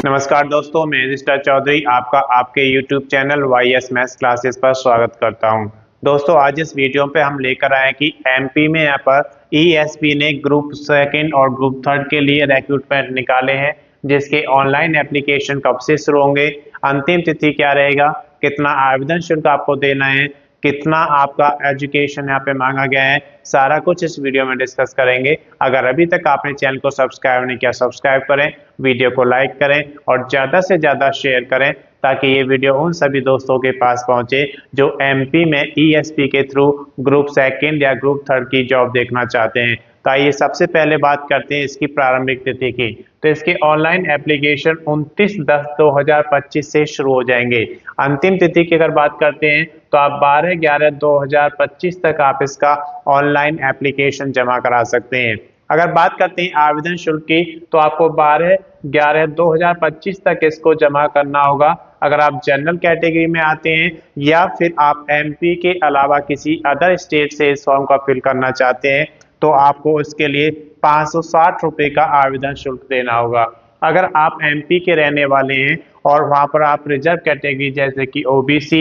नमस्कार दोस्तों, मैं रजिस्टर चौधरी आपका आपके YouTube channel YS maths classes पर स्वागत करता हूं। दोस्तों, आज इस वीडियो पे हम लेकर आए कि एमपी में यहाँ पर ESP ने ग्रुप सेकंड और ग्रुप थर्ड के लिए रिक्रूटमेंट निकाले हैं, जिसके ऑनलाइन एप्लीकेशन कब से शुरू होंगे, अंतिम तिथि क्या रहेगा, कितना आवेदन शुल्क आपको देना है, कितना आपका एजुकेशन यहाँ पे मांगा गया है, सारा कुछ इस वीडियो में डिस्कस करेंगे। अगर अभी तक आपने चैनल को सब्सक्राइब नहीं किया, सब्सक्राइब करें, वीडियो को लाइक करें और ज़्यादा से ज़्यादा शेयर करें ताकि ये वीडियो उन सभी दोस्तों के पास पहुंचे जो एमपी में ESP के थ्रू ग्रुप सेकंड या ग्रुप थर्ड की जॉब देखना चाहते हैं। तो आइए सबसे पहले बात करते हैं इसकी प्रारंभिक तिथि की। तो इसके ऑनलाइन एप्लीकेशन 29/10/2025 से शुरू हो जाएंगे। अंतिम तिथि की अगर बात करते हैं तो आप 12/11/2025 तक आप इसका ऑनलाइन एप्लीकेशन जमा करा सकते हैं। अगर बात करते हैं आवेदन शुल्क की तो आपको 12/11/2025 तक इसको जमा करना होगा। अगर आप जनरल कैटेगरी में आते हैं या फिर आप एमपी के अलावा किसी अदर स्टेट से इस फॉर्म का फिल करना चाहते हैं तो आपको इसके लिए 560 रुपये का आवेदन शुल्क देना होगा। अगर आप एमपी के रहने वाले हैं और वहां पर आप रिजर्व कैटेगरी जैसे कि OBC,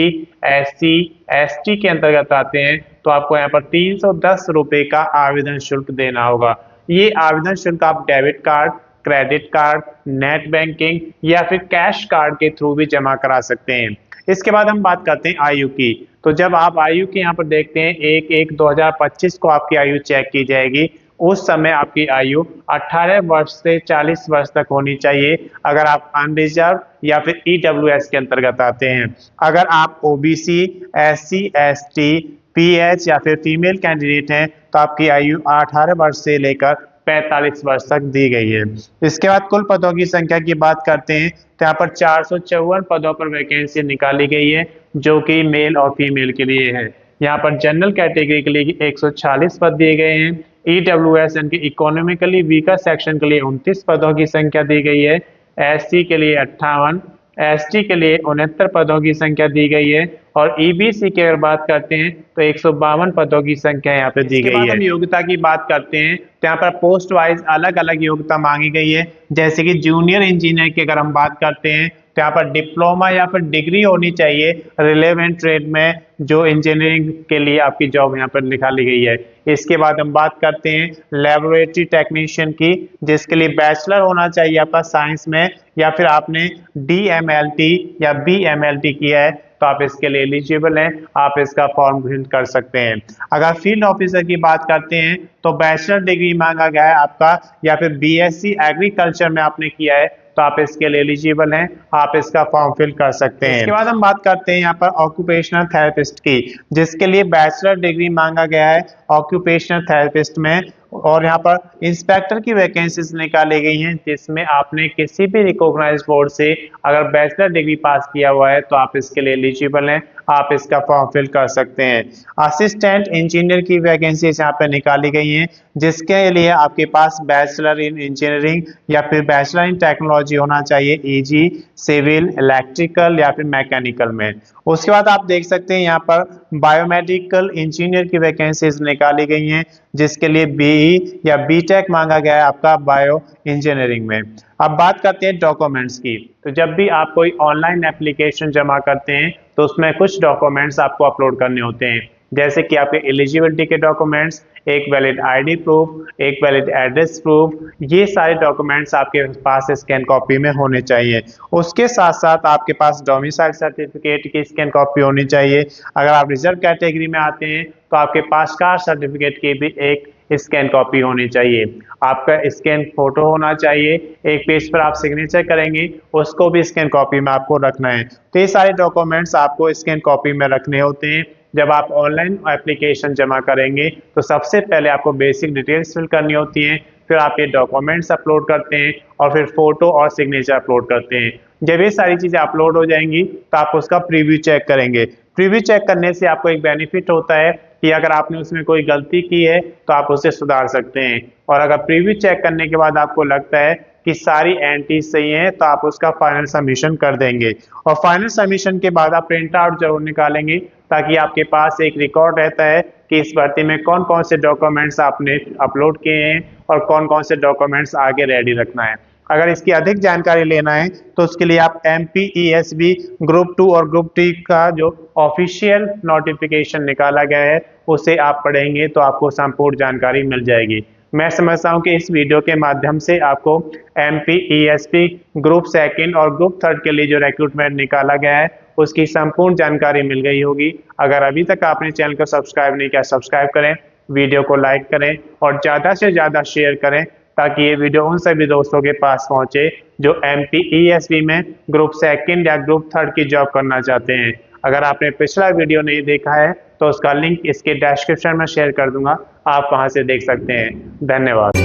SC, ST के अंतर्गत आते हैं तो आपको यहाँ पर 310 रुपये का आवेदन शुल्क देना होगा। ये आवेदन शुल्क आप debit card, credit card, net banking या फिर कैश कार्ड के थ्रू भी जमा करा सकते हैं। इसके बाद हम बात करते हैं आयु की। तो जब आप आयु की यहाँ पर देखते हैं 1/1/2025 को आपकी आयु चेक की जाएगी। उस समय आपकी आयु 18 वर्ष से 40 वर्ष तक होनी चाहिए अगर आप अनरिजर्व या फिर EWS के अंतर्गत आते हैं। अगर आप OBC, SC, ST, PH या फिर फीमेल कैंडिडेट हैं तो आपकी आयु 18 वर्ष से लेकर 45 वर्ष तक दी गई है। इसके बाद कुल पदों की संख्या की बात करते हैं तो यहाँ पर 454 पदों पर वैकेंसी निकाली गई है जो कि मेल और फीमेल के लिए है। यहाँ पर जनरल कैटेगरी के लिए 146 पद दिए गए हैं। EWS यानी कि इकोनॉमिकली वीकर सेक्शन के लिए 29 पदों की संख्या दी गई है। SC के लिए 58, ST के लिए 69 पदों की संख्या दी गई है और EBC की अगर बात करते हैं तो 152 पदों की संख्या यहाँ पे दी गई है। हम योग्यता की बात करते हैं तो यहाँ पर पोस्ट वाइज अलग अलग योग्यता मांगी गई है। जैसे कि जूनियर इंजीनियर की अगर हम बात करते हैं तो यहाँ पर डिप्लोमा या फिर डिग्री होनी चाहिए रिलेवेंट ट्रेड में जो इंजीनियरिंग के लिए आपकी जॉब यहाँ पर निकाली गई है। इसके बाद हम बात करते हैं लेबोरेटरी टेक्नीशियन की, जिसके लिए बैचलर होना चाहिए आपका साइंस में या फिर आपने DMLT या BMLT किया है तो आप इसके लिए एलिजिबल हैं, आप इसका फॉर्म फिल कर सकते हैं। अगर फील्ड ऑफिसर की बात करते हैं तो बैचलर डिग्री मांगा गया है आपका या फिर BSc एग्रीकल्चर में आपने किया है तो आप इसके लिए एलिजिबल हैं, आप इसका फॉर्म फिल कर सकते हैं। इसके बाद हम बात करते हैं यहाँ पर ऑक्यूपेशनल थेरेपिस्ट की, जिसके लिए बैचलर डिग्री मांगा गया है ऑक्यूपेशनल थेरेपिस्ट में। और यहाँ पर इंस्पेक्टर की वैकेंसीज निकाली गई हैं जिसमें आपने किसी भी रिकॉग्नाइज्ड बोर्ड से अगर बैचलर डिग्री पास किया हुआ है तो आप इसके लिए एलिजिबल हैं, आप इसका फॉर्म फिल कर सकते हैं। असिस्टेंट इंजीनियर की वैकेंसीज यहाँ पे निकाली गई हैं जिसके लिए आपके पास बैचलर इन इंजीनियरिंग या फिर बैचलर इन टेक्नोलॉजी होना चाहिए, EG, सिविल, इलेक्ट्रिकल या फिर मैकेनिकल में। उसके बाद आप देख सकते हैं यहाँ पर बायोमेडिकल इंजीनियर की वैकेंसीज निकाली गई हैं जिसके लिए BE या BTech मांगा गया है आपका बायो इंजीनियरिंग में। अब बात करते हैं डॉक्यूमेंट्स की। तो जब भी आप कोई ऑनलाइन एप्लीकेशन जमा करते हैं तो उसमें कुछ डॉक्यूमेंट्स आपको अपलोड करने होते हैं, जैसे कि आपके एलिजिबिलिटी के डॉक्यूमेंट्स, एक वैलिड ID प्रूफ, एक वैलिड एड्रेस प्रूफ, ये सारे डॉक्यूमेंट्स आपके पास स्कैन कॉपी में होने चाहिए। उसके साथ साथ आपके पास डोमिसाइल सर्टिफिकेट की स्कैन कॉपी होनी चाहिए। अगर आप रिजर्व कैटेगरी में आते हैं तो आपके पास कास्ट सर्टिफिकेट की भी एक स्कैन कॉपी होनी चाहिए। आपका स्कैन फोटो होना चाहिए, एक पेज पर आप सिग्नेचर करेंगे उसको भी स्कैन कॉपी में आपको रखना है। तो ये सारे डॉक्यूमेंट्स आपको स्कैन कॉपी में रखने होते हैं। जब आप ऑनलाइन एप्लीकेशन जमा करेंगे तो सबसे पहले आपको बेसिक डिटेल्स फिल करनी होती हैं, फिर आप ये डॉक्यूमेंट्स अपलोड करते हैं और फिर फोटो और सिग्नेचर अपलोड करते हैं। जब ये सारी चीज़ें अपलोड हो जाएंगी तो आप उसका प्रीव्यू चेक करेंगे। प्रीव्यू चेक करने से आपको एक बेनिफिट होता है कि अगर आपने उसमें कोई गलती की है तो आप उसे सुधार सकते हैं, और अगर प्रीव्यू चेक करने के बाद आपको लगता है कि सारी एंट्रीज सही हैं तो आप उसका फाइनल सबमिशन कर देंगे। और फाइनल सबमिशन के बाद आप प्रिंट आउट जरूर निकालेंगे ताकि आपके पास एक रिकॉर्ड रहता है कि इस भर्ती में कौन कौन से डॉक्यूमेंट्स आपने अपलोड किए हैं और कौन कौन से डॉक्यूमेंट्स आगे रेडी रखना है। अगर इसकी अधिक जानकारी लेना है तो उसके लिए आप MPESB ग्रुप 2 और ग्रुप 3 का जो ऑफिशियल नोटिफिकेशन निकाला गया है उसे आप पढ़ेंगे तो आपको संपूर्ण जानकारी मिल जाएगी। मैं समझता हूं कि इस वीडियो के माध्यम से आपको MPESB ग्रुप 2 और ग्रुप 3 के लिए जो रिक्रूटमेंट निकाला गया है उसकी संपूर्ण जानकारी मिल गई होगी। अगर अभी तक आपने चैनल को सब्सक्राइब नहीं किया, सब्सक्राइब करें, वीडियो को लाइक करें और ज़्यादा से ज़्यादा शेयर करें ताकि ये वीडियो उन सभी दोस्तों के पास पहुंचे जो MPESB में ग्रुप 2 या ग्रुप 3 की जॉब करना चाहते हैं। अगर आपने पिछला वीडियो नहीं देखा है तो उसका लिंक इसके डिस्क्रिप्शन में शेयर कर दूंगा, आप वहां से देख सकते हैं। धन्यवाद।